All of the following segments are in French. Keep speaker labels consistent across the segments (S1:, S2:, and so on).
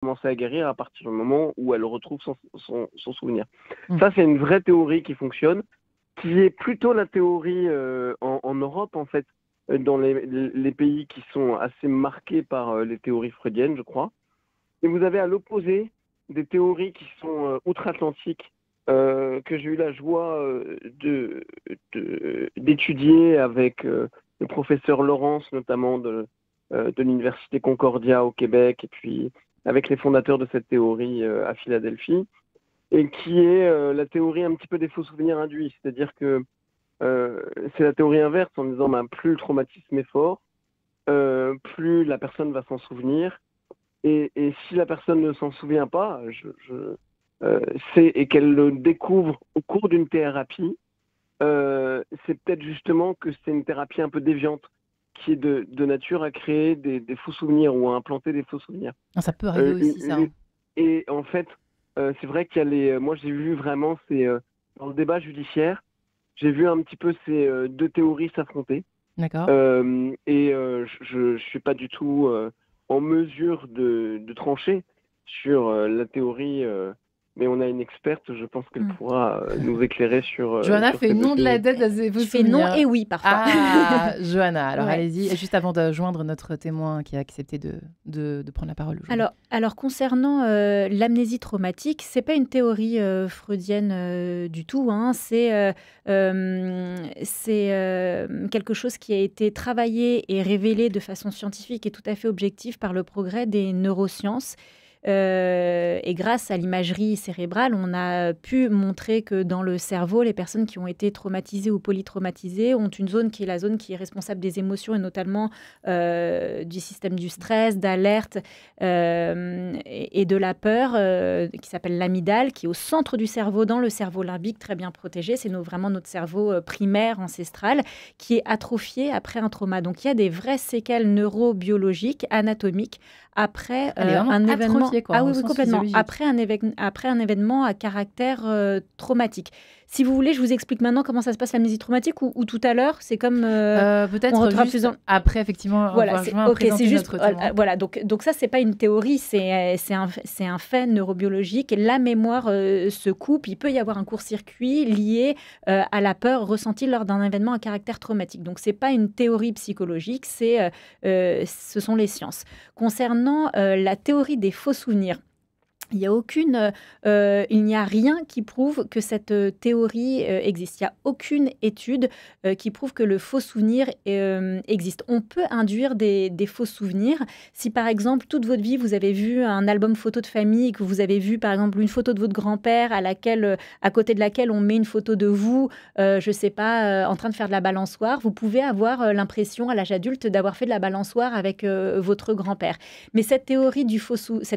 S1: commencer à guérir à partir du moment où elle retrouve son souvenir.
S2: Mm.
S1: Ça, c'est une vraie théorie qui fonctionne, qui est plutôt la théorie en Europe, en fait, dans les pays qui sont assez marqués par les théories freudiennes, je crois. Et vous avez à l'opposé des théories qui sont outre-Atlantiques, que j'ai eu la joie d'étudier avec le professeur Laurence, notamment de l'Université Concordia au Québec, et puis avec les fondateurs de cette théorie à Philadelphie, et qui est la théorie un petit peu des faux souvenirs induits. C'est-à-dire que c'est la théorie inverse en disant plus le traumatisme est fort, plus la personne va s'en souvenir. Et si la personne ne s'en souvient pas, et qu'elle le découvre au cours d'une thérapie, c'est peut-être justement que c'est une thérapie un peu déviante, qui est de nature à créer des faux souvenirs ou à implanter des faux souvenirs.
S2: Ça peut arriver aussi, ça.
S1: Et en fait, c'est vrai qu'il y a moi j'ai vu vraiment, dans le débat judiciaire, j'ai vu un petit peu ces deux théories s'affronter.
S2: D'accord.
S1: Et je ne suis pas du tout en mesure de trancher sur la théorie, mais on a une experte, je pense qu'elle pourra nous éclairer sur.
S2: Johanna
S1: sur
S2: fait
S1: ces
S2: non
S1: deux
S2: de la
S1: théories.
S2: tête.
S3: Je fais non et oui parfois.
S2: Ah, Johanna, alors
S3: Ouais.
S2: allez-y. Et juste avant de joindre notre témoin qui a accepté de prendre la parole aujourd'hui.
S3: Alors concernant l'amnésie traumatique, c'est pas une théorie freudienne du tout. Hein. C'est quelque chose qui a été travaillé et révélé de façon scientifique et tout à fait objective par le progrès des neurosciences. Et grâce à l'imagerie cérébrale, on a pu montrer que dans le cerveau, les personnes qui ont été traumatisées ou polytraumatisées ont une zone qui est la zone qui est responsable des émotions et notamment du système du stress, d'alerte et de la peur, qui s'appelle l'amygdale, qui est au centre du cerveau, dans le cerveau limbique, très bien protégé. C'est vraiment notre cerveau primaire, ancestral, qui est atrophié après un trauma. Donc il y a des vraies séquelles neurobiologiques, anatomiques, après un événement.
S2: Quoi,
S3: ah oui, complètement. Après un événement à caractère traumatique. Si vous voulez, je vous explique maintenant comment ça se passe l'amnésie traumatique ou tout à l'heure. C'est comme
S2: peut-être juste après, effectivement.
S3: Voilà, c'est juste. Voilà, donc ça, c'est pas une théorie, c'est un fait neurobiologique. La mémoire se coupe. Il peut y avoir un court-circuit lié à la peur ressentie lors d'un événement à caractère traumatique. Donc c'est pas une théorie psychologique, ce sont les sciences. Concernant la théorie des faux souvenirs, il n'y a rien qui prouve que cette théorie existe. Il n'y a aucune étude qui prouve que le faux souvenir existe. On peut induire des faux souvenirs. Si par exemple, toute votre vie, vous avez vu un album photo de famille et que vous avez vu par exemple une photo de votre grand-père à côté de laquelle on met une photo de vous, je ne sais pas, en train de faire de la balançoire, vous pouvez avoir l'impression à l'âge adulte d'avoir fait de la balançoire avec votre grand-père. Mais cette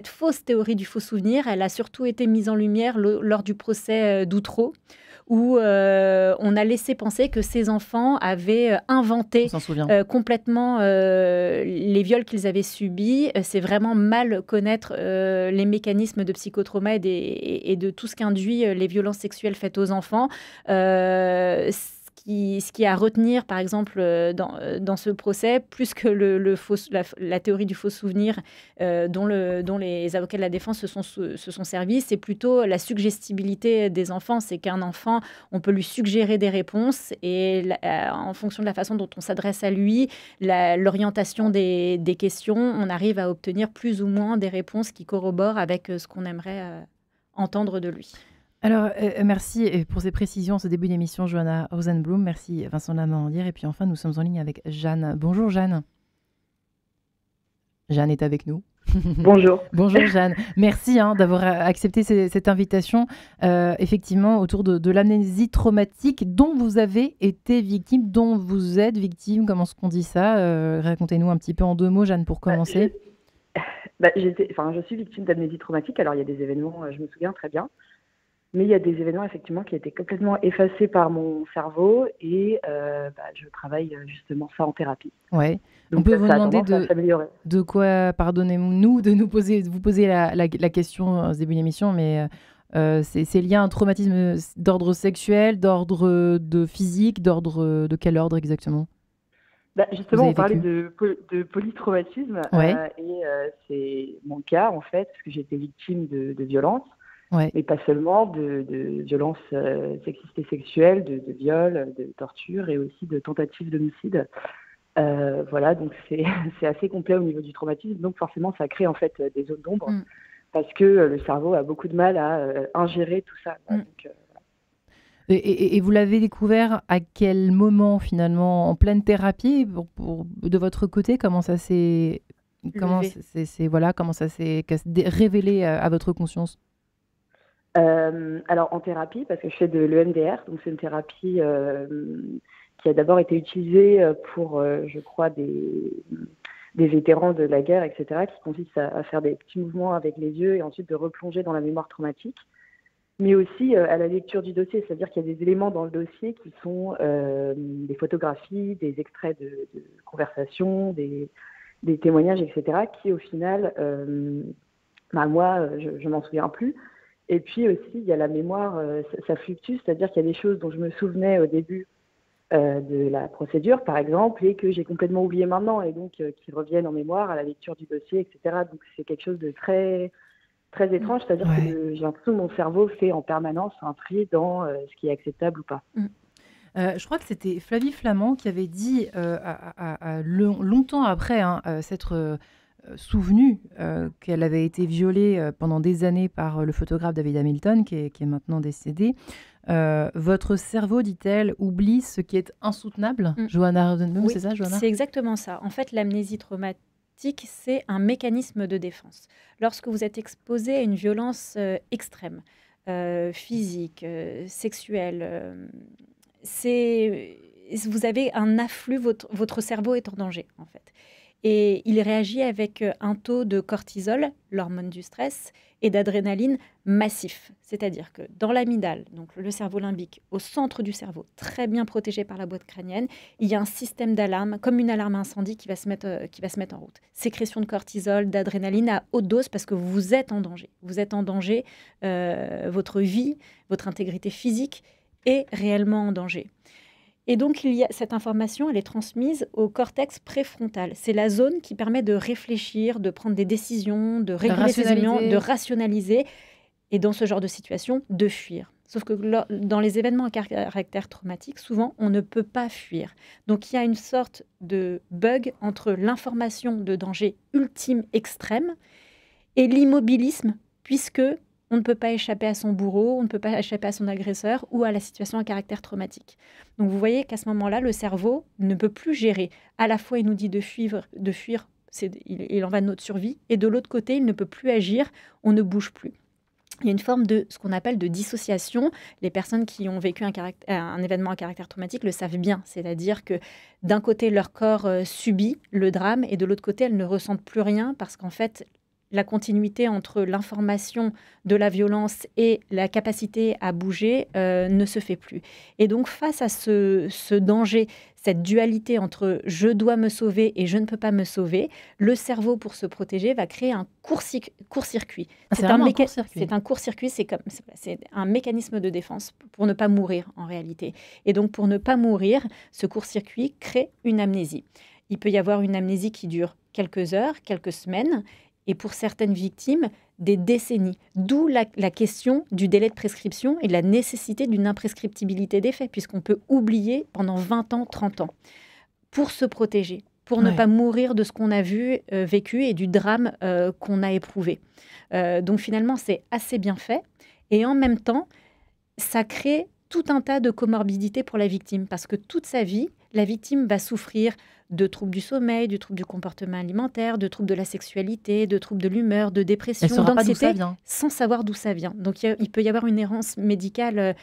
S3: fausse théorie du faux souvenir, elle a surtout été mise en lumière lors du procès d'Outreau, où on a laissé penser que ces enfants avaient inventé complètement les viols qu'ils avaient subis. C'est vraiment mal connaître les mécanismes de psychotrauma et de tout ce qu'induit les violences sexuelles faites aux enfants. Ce qui est à retenir, par exemple, dans ce procès, plus que la théorie du faux souvenir dont les avocats de la défense se sont servis, c'est plutôt la suggestibilité des enfants. C'est qu'un enfant, on peut lui suggérer des réponses et en fonction de la façon dont on s'adresse à lui, l'orientation des questions, on arrive à obtenir plus ou moins des réponses qui corroborent avec ce qu'on aimerait entendre de lui.
S2: Alors, merci pour ces précisions, ce début d'émission, Johanna Rosenblum. Merci Vincent Lamandière. Et puis enfin, nous sommes en ligne avec Jeanne. Bonjour Jeanne. Jeanne est avec nous.
S4: Bonjour.
S2: Bonjour Jeanne. Merci d'avoir accepté cette invitation. Effectivement, autour de l'amnésie traumatique dont vous avez été victime, dont vous êtes victime. Comment est-ce qu'on dit ça Racontez-nous un petit peu en 2 mots, Jeanne, pour commencer.
S4: Je suis victime d'amnésie traumatique. Alors, il y a des événements, je me souviens très bien. Mais il y a des événements, effectivement, qui étaient complètement effacés par mon cerveau et je travaille justement ça en thérapie.
S2: Ouais. Donc, on peut vous demander de quoi, pardonnez-nous, de vous poser la question au début de l'émission, mais c'est lié à un traumatisme d'ordre sexuel, d'ordre de physique, de quel ordre exactement ?
S4: Justement, on parlait
S2: vécu?
S4: de polytraumatisme,
S2: Ouais,
S4: c'est mon cas en fait, parce que j'ai été victime de violences,
S2: ouais.
S4: mais pas seulement de violences sexistes et sexuelles, de viols, de tortures et aussi de tentatives d'homicide. Voilà, donc c'est c'est assez complet au niveau du traumatisme, donc forcément ça crée en fait des zones d'ombre,
S3: Mm.
S4: parce que le cerveau a beaucoup de mal à ingérer tout ça. Voilà,
S3: Mm.
S4: donc,
S2: Et vous l'avez découvert à quel moment finalement? En pleine thérapie de votre côté?
S3: Levé.
S2: Voilà, comment ça s'est révélé à votre conscience?
S4: Alors en thérapie, parce que je fais de l'EMDR, donc c'est une thérapie qui a d'abord été utilisée pour, je crois, des vétérans de la guerre, etc., qui consiste à faire des petits mouvements avec les yeux et ensuite de replonger dans la mémoire traumatique, mais aussi à la lecture du dossier, c'est-à-dire qu'il y a des éléments dans le dossier qui sont des photographies, des extraits de conversations, des témoignages, etc., qui au final, moi, je m'en souviens plus. Et puis aussi, il y a la mémoire, ça fluctue, c'est-à-dire qu'il y a des choses dont je me souvenais au début de la procédure, par exemple, et que j'ai complètement oublié maintenant, et donc qui reviennent en mémoire à la lecture du dossier, etc. Donc c'est quelque chose de très, très
S3: Mm.
S4: étrange, c'est-à-dire que
S2: Ouais.
S4: j'ai l'impression que mon cerveau fait en permanence un tri dans ce qui est acceptable ou pas.
S3: Mm.
S2: Je crois que c'était Flavie Flament qui avait dit, longtemps après hein, s'être souvenue qu'elle avait été violée pendant des années par le photographe David Hamilton, qui est maintenant décédé. Votre cerveau, dit-elle, oublie ce qui est insoutenable.
S3: Mm.
S2: Johanna Rosenbaum,
S3: Oui,
S2: c'est ça, Johanna?
S3: c'est exactement ça. En fait, l'amnésie traumatique, c'est un mécanisme de défense. Lorsque vous êtes exposé à une violence extrême, physique, sexuelle, vous avez un afflux, votre cerveau est en danger, en fait. Et il réagit avec un taux de cortisol, l'hormone du stress, et d'adrénaline massif. C'est-à-dire que dans l'amygdale, donc le cerveau limbique, au centre du cerveau, très bien protégé par la boîte crânienne, il y a un système d'alarme, comme une alarme incendie qui va se mettre en route. Sécrétion de cortisol, d'adrénaline à haute dose parce que vous êtes en danger. Vous êtes en danger, votre vie, votre intégrité physique est réellement en danger. Et donc, cette information, elle est transmise au cortex préfrontal. C'est la zone qui permet de réfléchir, de prendre des décisions, de réguler ses éléments, de rationaliser, et dans ce genre de situation, de fuir. Sauf que dans les événements à caractère traumatique, souvent, on ne peut pas fuir. Donc, il y a une sorte de bug entre l'information de danger ultime extrême et l'immobilisme, puisque on ne peut pas échapper à son bourreau, on ne peut pas échapper à son agresseur ou à la situation à caractère traumatique. Donc vous voyez qu'à ce moment-là, le cerveau ne peut plus gérer. À la fois, il nous dit de fuir, il en va de notre survie, et de l'autre côté, il ne peut plus agir, on ne bouge plus. Il y a une forme de ce qu'on appelle de dissociation. Les personnes qui ont vécu un événement à caractère traumatique le savent bien. C'est-à-dire que d'un côté, leur corps subit le drame et de l'autre côté, elles ne ressentent plus rien parce qu'en fait, la continuité entre l'information de la violence et la capacité à bouger ne se fait plus. Et donc, face à ce danger, cette dualité entre je dois me sauver et je ne peux pas me sauver, le cerveau, pour se protéger, va créer un court-circuit.
S2: C'est un court-circuit.
S3: C'est un court-circuit, c'est un mécanisme de défense pour ne pas mourir en réalité. Et donc, pour ne pas mourir, ce court-circuit crée une amnésie. Il peut y avoir une amnésie qui dure quelques heures, quelques semaines, et pour certaines victimes, des décennies. D'où la question du délai de prescription et de la nécessité d'une imprescriptibilité des faits, puisqu'on peut oublier pendant 20 ans, 30 ans, pour se protéger, pour ne pas mourir de ce qu'on a vécu et du drame qu'on a éprouvé. Donc finalement, c'est assez bien fait. Et en même temps, ça crée tout un tas de comorbidités pour la victime, parce que toute sa vie, la victime va souffrir de troubles du sommeil, de troubles du comportement alimentaire, de troubles de la sexualité, de troubles de l'humeur, de dépression, d'anxiété, sans savoir d'où ça vient. Donc il peut y avoir une errance médicale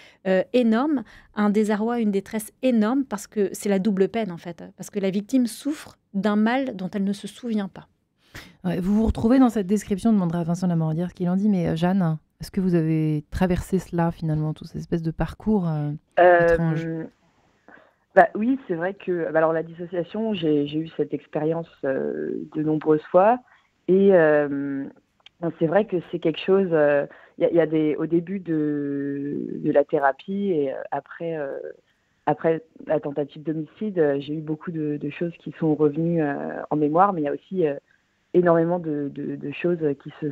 S3: énorme, un désarroi, une détresse énorme, parce que c'est la double peine en fait, parce que la victime souffre d'un mal dont elle ne se souvient pas.
S2: Ouais, vous vous retrouvez dans cette description, demandera Vincent Lamorandière ce qu'il en dit, mais Jeanne, est-ce que vous avez traversé cela finalement, toute cette espèce de parcours étrange?
S4: Oui, c'est vrai que alors la dissociation, j'ai eu cette expérience de nombreuses fois, et c'est vrai que c'est quelque chose. Il y a au début de la thérapie et après Après la tentative d'homicide, j'ai eu beaucoup de choses qui sont revenues en mémoire, mais il y a aussi énormément de choses qui se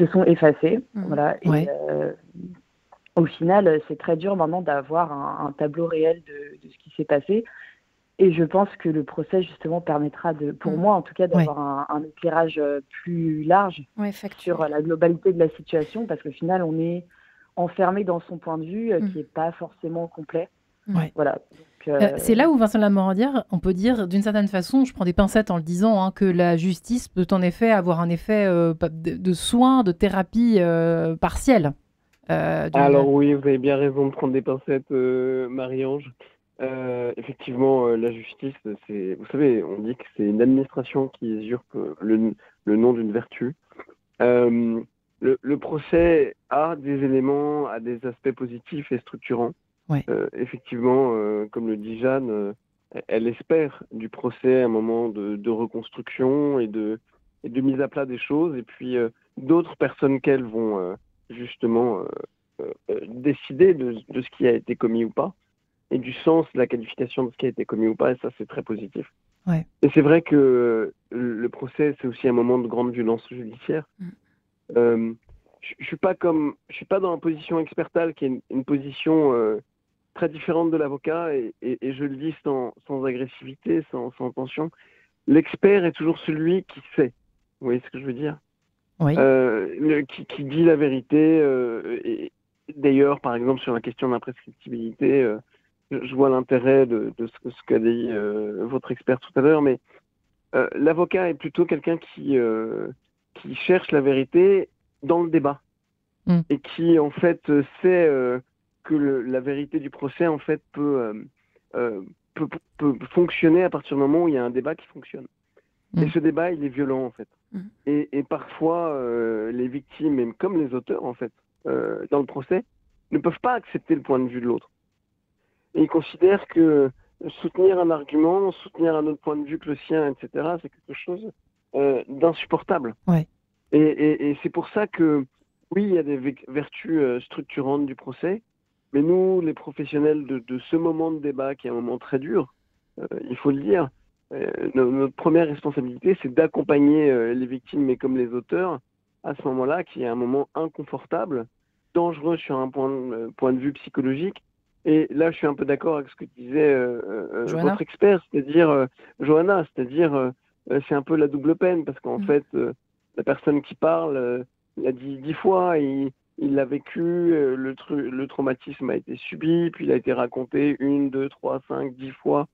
S4: sont effacées. Voilà. Et au final, c'est très dur maintenant d'avoir un tableau réel de ce qui s'est passé. Et je pense que le procès, justement, permettra, pour moi en tout cas, d'avoir un éclairage plus large sur la globalité de la situation, parce qu'au final, on est enfermé dans son point de vue qui n'est pas forcément complet. Voilà.
S2: C'est là où Vincent Lamorandière, on peut dire d'une certaine façon, je prends des pincettes en le disant, que la justice peut en effet avoir un effet de soins, de thérapie partielle.
S1: Alors oui, vous avez bien raison de prendre des pincettes, Marie-Ange. Effectivement, la justice, vous savez, on dit que c'est une administration qui usurpe le nom d'une vertu. Le procès a des éléments, a des aspects positifs et structurants. Effectivement, comme le dit Jeanne, elle espère du procès un moment de reconstruction et de mise à plat des choses. Et puis, d'autres personnes qu'elles vont justement décider de ce qui a été commis ou pas, et du sens de la qualification de ce qui a été commis ou pas, et ça, c'est très positif. Et c'est vrai que le procès, c'est aussi un moment de grande violence judiciaire. Je suis pas dans la position expertale, qui est une position très différente de l'avocat, et je le dis sans agressivité, sans tension. L'expert est toujours celui qui sait. Vous voyez ce que je veux dire ? Qui dit la vérité. Et d'ailleurs, par exemple, sur la question d'imprescriptibilité, je vois l'intérêt de ce qu'a dit votre expert tout à l'heure, mais l'avocat est plutôt quelqu'un qui cherche la vérité dans le débat et qui, en fait, sait que la vérité du procès, en fait, peut fonctionner à partir du moment où il y a un débat qui fonctionne. Et ce débat, il est violent, en fait. Et parfois, les victimes, même comme les auteurs, en fait, dans le procès, ne peuvent pas accepter le point de vue de l'autre. Et ils considèrent que soutenir un argument, soutenir un autre point de vue que le sien, etc., c'est quelque chose d'insupportable. Et c'est pour ça que, oui, il y a des vertus structurantes du procès, mais nous, les professionnels de ce moment de débat, qui est un moment très dur, il faut le dire, notre première responsabilité, c'est d'accompagner les victimes, mais comme les auteurs, à ce moment-là, qui est un moment inconfortable, dangereux sur un point de vue psychologique. Et là, je suis un peu d'accord avec ce que disait votre expert, c'est-à-dire Johanna, c'est-à-dire c'est un peu la double peine, parce qu'en fait, la personne qui parle l'a dit 10 fois, il l'a vécu, le traumatisme a été subi, puis il a été raconté 1, 2, 3, 5, 10 fois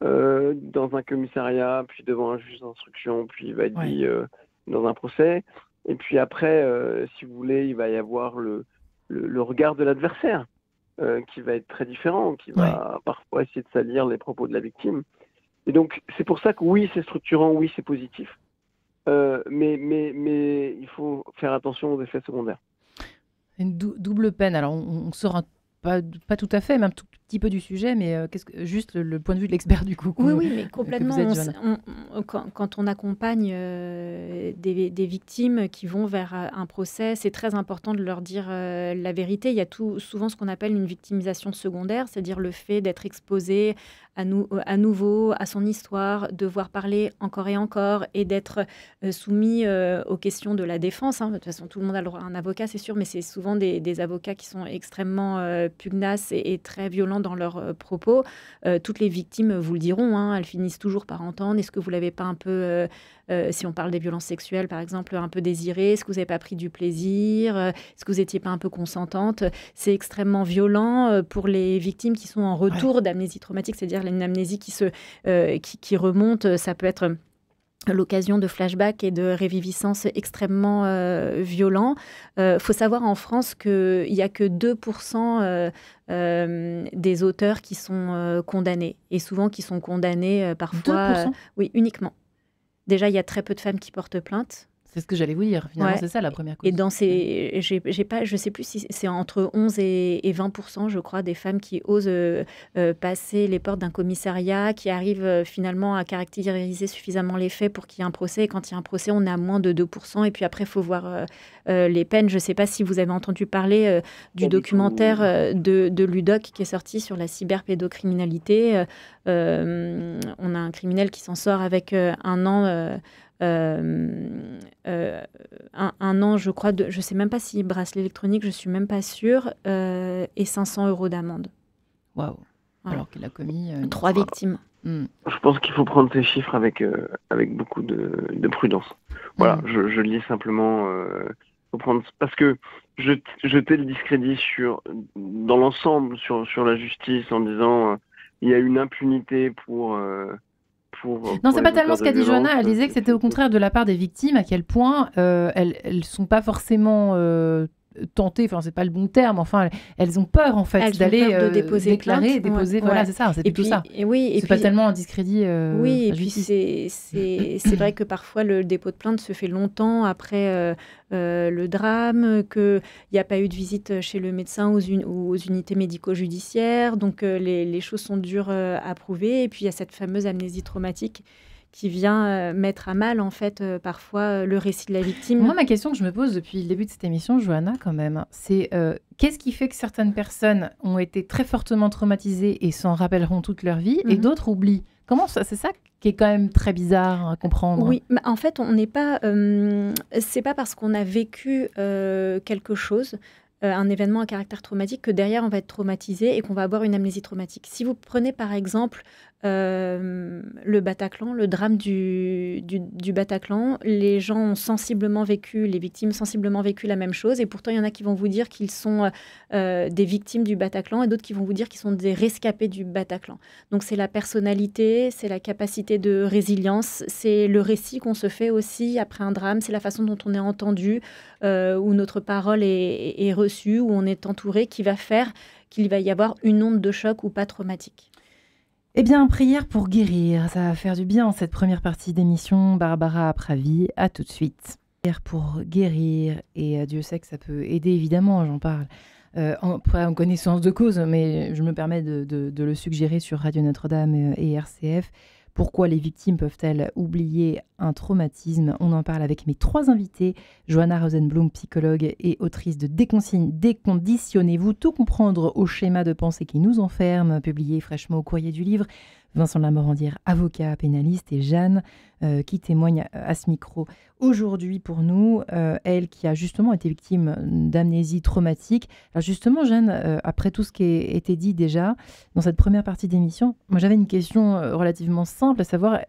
S1: dans un commissariat, puis devant un juge d'instruction, puis il va être dit dans un procès. Et puis après, si vous voulez, il va y avoir le regard de l'adversaire. Qui va être très différent, qui va parfois essayer de salir les propos de la victime. Et donc, c'est pour ça que oui, c'est structurant, oui, c'est positif, mais il faut faire attention aux effets secondaires.
S2: Une double peine. Alors, on sort pas tout à fait, même un tout petit peu du sujet, mais juste le point de vue de l'expert du coup.
S3: Oui, mais complètement. Quand on accompagne des victimes qui vont vers un procès, c'est très important de leur dire la vérité. Il y a souvent ce qu'on appelle une victimisation secondaire, c'est-à-dire le fait d'être exposé à nouveau à son histoire, devoir parler encore et encore et d'être soumis aux questions de la défense. De toute façon, tout le monde a le droit à un avocat, c'est sûr, mais c'est souvent des avocats qui sont extrêmement pugnaces et très violents dans leurs propos. Toutes les victimes vous le diront, elles finissent toujours par entendre. Est-ce que vous l'avez pas un peu, si on parle des violences sexuelles par exemple, un peu désiré? Est-ce que vous n'avez pas pris du plaisir? Est-ce que vous n'étiez pas un peu consentante? C'est extrêmement violent pour les victimes qui sont en retour d'amnésie traumatique, c'est-à-dire une amnésie qui remonte. Ça peut être l'occasion de flashbacks et de réviviscences extrêmement violents. Faut savoir en France qu'il n'y a que 2% des auteurs qui sont condamnés. Et souvent qui sont condamnés parfois...
S2: 2%
S3: oui, uniquement. Déjà, il y a très peu de femmes qui portent plainte.
S2: C'est ce que j'allais vous dire. Finalement,
S3: Ouais.
S2: c'est ça la première cause.
S3: Et dans ces, j'ai pas, je sais plus si c'est entre 11 et 20%, je crois, des femmes qui osent passer les portes d'un commissariat, qui arrivent finalement à caractériser suffisamment les faits pour qu'il y ait un procès. Et quand il y a un procès, on est à moins de 2%. Et puis après, il faut voir les peines. Je ne sais pas si vous avez entendu parler du documentaire de Ludoc qui est sorti sur la cyberpédocriminalité. On a un criminel qui s'en sort avec un an. Un an, je crois, je ne sais même pas s'il bracelet électronique, je ne suis même pas sûre, et 500 € d'amende.
S2: Waouh.
S3: Voilà.
S2: Alors qu'il a commis
S3: 3 victimes.
S1: Je pense qu'il faut prendre ces chiffres avec beaucoup de prudence. Voilà, je lis simplement. Faut prendre, parce que jeter le discrédit dans l'ensemble sur la justice en disant il y a une impunité pour
S2: non, c'est pas tellement ce qu'a dit
S1: Johanna.
S2: Johanna. Elle disait que c'était au contraire de la part des victimes, à quel point elles sont pas forcément tentées, enfin c'est pas le bon terme, enfin elles ont peur en fait d'aller déclarer, déposer, voilà, c'est ça, c'est plutôt ça. C'est pas tellement un discrédit.
S3: Oui, et puis c'est vrai que parfois le dépôt de plainte se fait longtemps après le drame, qu'il n'y a pas eu de visite chez le médecin ou aux unités médico-judiciaires, donc les choses sont dures à prouver, et puis il y a cette fameuse amnésie traumatique qui vient mettre à mal, en fait, parfois le récit de la victime.
S2: Moi, ma question que je me pose depuis le début de cette émission, Johanna, quand même, c'est qu'est-ce qui fait que certaines personnes ont été très fortement traumatisées et s'en rappelleront toute leur vie, et d'autres oublient? Comment ça? C'est ça qui est quand même très bizarre à comprendre.
S3: Oui, mais en fait, on n'est pas... c'est pas parce qu'on a vécu quelque chose, un événement à caractère traumatique, que derrière, on va être traumatisé et qu'on va avoir une amnésie traumatique. Si vous prenez, par exemple, le Bataclan, le drame du Bataclan, les gens ont sensiblement vécu, les victimes ont sensiblement vécu la même chose, et pourtant il y en a qui vont vous dire qu'ils sont des victimes du Bataclan, et d'autres qui vont vous dire qu'ils sont des rescapés du Bataclan. Donc c'est la personnalité, c'est la capacité de résilience, c'est le récit qu'on se fait aussi après un drame, c'est la façon dont on est entendu, où notre parole est reçue, où on est entouré, qui va faire qu'il va y avoir une onde de choc ou pas traumatique.
S2: Eh bien, prière pour guérir, ça va faire du bien cette première partie d'émission. Barbara Apravi, à tout de suite. Prière pour guérir, et Dieu sait que ça peut aider, évidemment, j'en parle en connaissance de cause, mais je me permets de le suggérer sur Radio Notre-Dame et RCF. Pourquoi les victimes peuvent-elles oublier un traumatisme? On en parle avec mes 3 invités. Johanna Rosenblum, psychologue et autrice de Déconditionnez-vous, tout comprendre au schéma de pensée qui nous enferme, publié fraîchement au Courrier du Livre. Vincent Lamorandière, avocat pénaliste, et Jeanne qui témoigne à ce micro aujourd'hui pour nous, elle qui a justement été victime d'amnésie traumatique. Alors justement, Jeanne, après tout ce qui a été dit déjà dans cette première partie d'émission, moi j'avais une question relativement simple, à savoir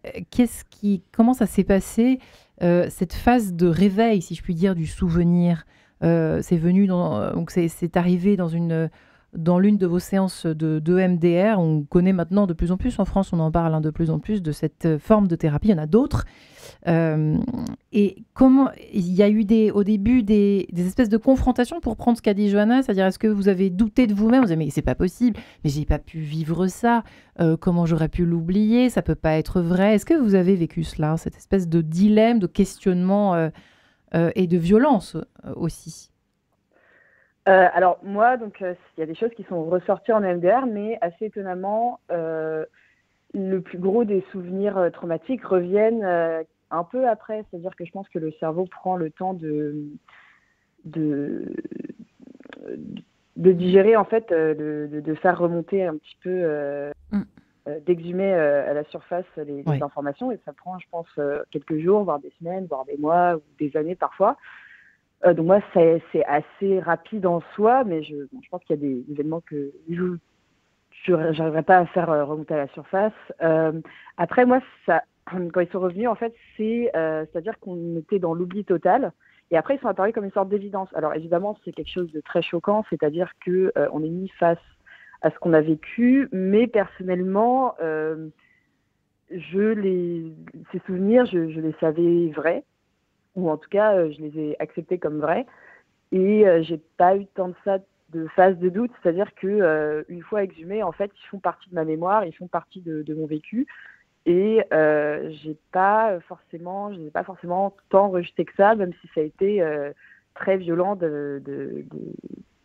S2: comment ça s'est passé, cette phase de réveil, si je puis dire, du souvenir. C'est venu donc c'est arrivé dans l'une de vos séances de EMDR. On connaît maintenant de plus en plus, en France, on en parle de plus en plus de cette forme de thérapie. Il y en a d'autres. Et comment il y a eu au début des espèces de confrontations pour prendre ce qu'a dit Johanna, c'est-à-dire est-ce que vous avez douté de vous-même, vous avez dit mais c'est pas possible, mais j'ai pas pu vivre ça, comment j'aurais pu l'oublier, ça peut pas être vrai. Est-ce que vous avez vécu cela, cette espèce de dilemme, de questionnement et de violence aussi?
S4: Alors moi, donc il y a des choses qui sont ressorties en EMDR, mais assez étonnamment, le plus gros des souvenirs traumatiques reviennent un peu après. C'est-à-dire que je pense que le cerveau prend le temps de digérer, en fait, de faire remonter un petit peu, d'exhumer à la surface les informations, et ça prend, je pense, quelques jours, voire des semaines, voire des mois ou des années parfois. Donc moi, c'est assez rapide en soi, mais je pense qu'il y a des événements que je n'arriverai pas à faire remonter à la surface. Après, moi, quand ils sont revenus, en fait, c'est-à-dire qu'on était dans l'oubli total. Et après, ils sont apparus comme une sorte d'évidence. Alors évidemment, c'est quelque chose de très choquant, c'est-à-dire qu'on est mis face à ce qu'on a vécu, mais personnellement, ces souvenirs, je les savais vrais. Ou en tout cas, je les ai acceptés comme vrais. Et j'ai pas eu tant de phase de doute, c'est-à-dire que une fois exhumés, en fait, ils font partie de ma mémoire, ils font partie de mon vécu. Et j'ai pas forcément tant rejeté que ça, même si ça a été très violent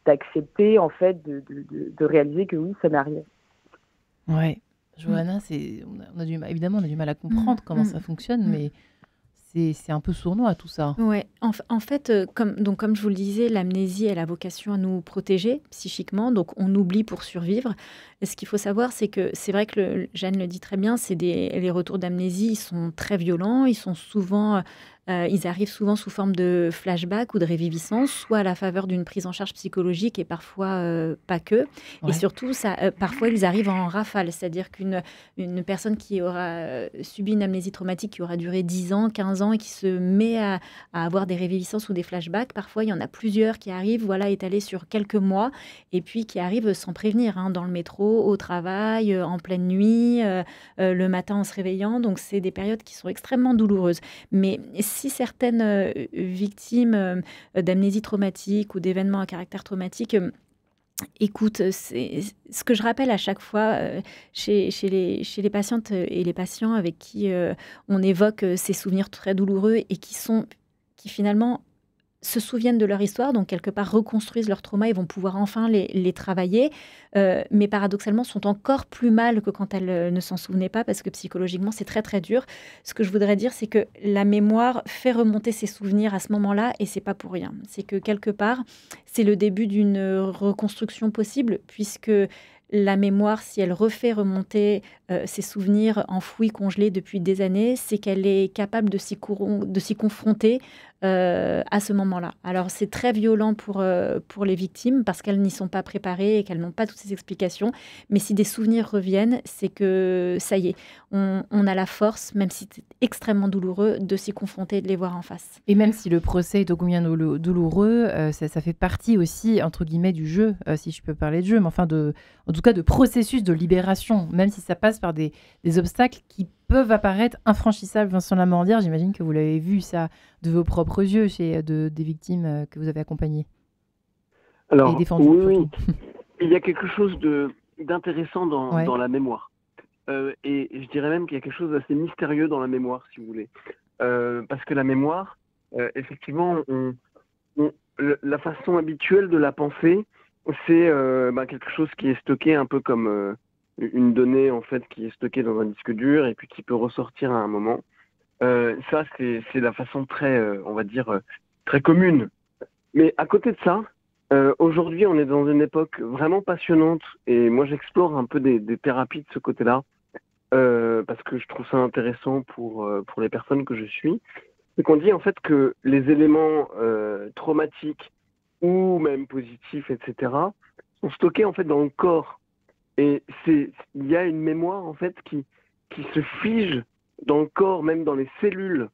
S4: d'accepter, en fait, de réaliser que oui, ça m'arrivait.
S2: Ouais, Johanna, on a évidemment, on a du mal à comprendre comment ça fonctionne, mais c'est un peu sournois tout ça.
S3: Ouais, en fait, comme je vous le disais, l'amnésie, elle a vocation à nous protéger psychiquement, donc on oublie pour survivre. Et ce qu'il faut savoir, c'est que c'est vrai que Jeanne le dit très bien, les retours d'amnésie, ils sont très violents, ils arrivent souvent sous forme de flashback ou de réviviscence, soit à la faveur d'une prise en charge psychologique et parfois pas que.
S2: Ouais.
S3: Et surtout, parfois, ils arrivent en rafale, c'est-à-dire qu'une personne qui aura subi une amnésie traumatique qui aura duré 10 ans, 15 ans et qui se met à avoir des réviviscences ou des flashbacks, parfois il y en a plusieurs qui arrivent, voilà, étalés sur quelques mois, et puis qui arrivent sans prévenir, hein, dans le métro, au travail, en pleine nuit, le matin en se réveillant. Donc c'est des périodes qui sont extrêmement douloureuses. Mais si certaines victimes d'amnésie traumatique ou d'événements à caractère traumatique écoute, c'est ce que je rappelle à chaque fois chez les patientes et les patients avec qui on évoque ces souvenirs très douloureux et qui finalement se souviennent de leur histoire, donc quelque part reconstruisent leur trauma et vont pouvoir enfin les travailler, mais paradoxalement sont encore plus mal que quand elles ne s'en souvenaient pas, parce que psychologiquement c'est très très dur. Ce que je voudrais dire, c'est que la mémoire fait remonter ses souvenirs à ce moment-là, et c'est pas pour rien. C'est que quelque part, c'est le début d'une reconstruction possible, puisque la mémoire, si elle refait remonter ses souvenirs enfouis, congelés depuis des années, c'est qu'elle est capable de s'y confronter à ce moment-là. Alors c'est très violent pour les victimes parce qu'elles n'y sont pas préparées et qu'elles n'ont pas toutes ces explications. Mais si des souvenirs reviennent, c'est que ça y est, on a la force, même si c'est extrêmement douloureux, de s'y confronter et de les voir en face.
S2: Et même si le procès est ô combien douloureux, ça fait partie aussi, entre guillemets, du jeu, si je peux parler de jeu, mais enfin, en tout cas, de processus de libération, même si ça passe par des obstacles qui peuvent apparaître infranchissables. Vincent Lamandière, j'imagine que vous l'avez vu ça de vos propres yeux chez des victimes que vous avez accompagnées.
S1: Alors,
S2: et défendues,
S1: oui. Il y a quelque chose d'intéressant dans la mémoire. Et je dirais même qu'il y a quelque chose d'assez mystérieux dans la mémoire, si vous voulez. Parce que la mémoire, effectivement, la façon habituelle de la penser, c'est quelque chose qui est stocké un peu comme une donnée, en fait, qui est stockée dans un disque dur et puis qui peut ressortir à un moment. Ça, c'est la façon très, on va dire, très commune. Mais à côté de ça, aujourd'hui, on est dans une époque vraiment passionnante, et moi, j'explore un peu des thérapies de ce côté-là, parce que je trouve ça intéressant pour les personnes que je suis. C'est qu'on dit en fait que les éléments traumatiques ou même positifs, etc., sont stockés en fait dans le corps. Et il y a une mémoire en fait qui se fige dans le corps, même dans les cellules.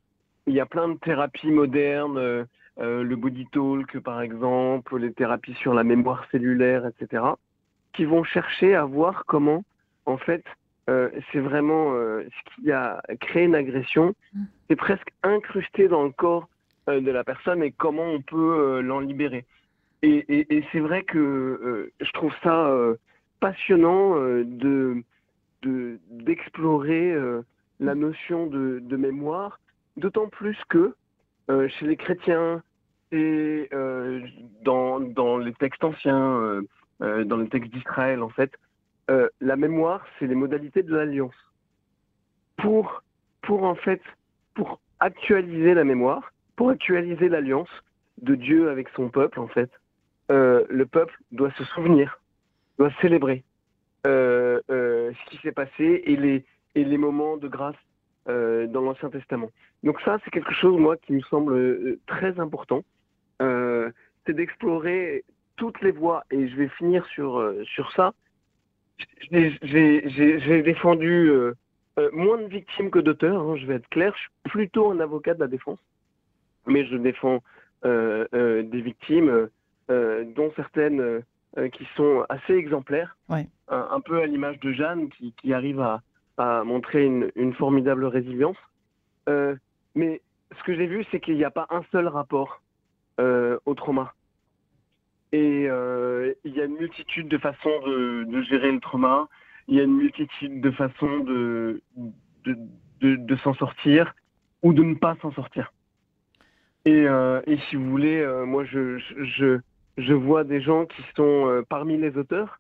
S1: Il y a plein de thérapies modernes, le body talk par exemple, les thérapies sur la mémoire cellulaire, etc., qui vont chercher à voir comment en fait c'est vraiment ce qui a créé une agression, c'est presque incrusté dans le corps de la personne, et comment on peut l'en libérer. Et c'est vrai que je trouve ça passionnant d'explorer la notion de mémoire, d'autant plus que chez les chrétiens et dans les textes anciens, dans les textes d'Israël, en fait, la mémoire, c'est les modalités de l'alliance. Pour actualiser la mémoire, pour actualiser l'alliance de Dieu avec son peuple, en fait, le peuple doit se souvenir, doit célébrer ce qui s'est passé et les moments de grâce dans l'Ancien Testament. Donc ça, c'est quelque chose, moi, qui me semble très important. C'est d'explorer toutes les voies, et je vais finir sur ça. J'ai défendu moins de victimes que d'auteurs, hein, je vais être clair. Je suis plutôt un avocat de la défense, mais je défends des victimes, dont certaines qui sont assez exemplaires, un peu à l'image de Jeanne, qui arrive à montrer une formidable résilience. Mais ce que j'ai vu, c'est qu'il n'y a pas un seul rapport au trauma. Et il y a une multitude de façons de gérer le trauma. Il y a une multitude de façons de de s'en sortir ou de ne pas s'en sortir. Et si vous voulez, moi je vois des gens qui sont parmi les auteurs,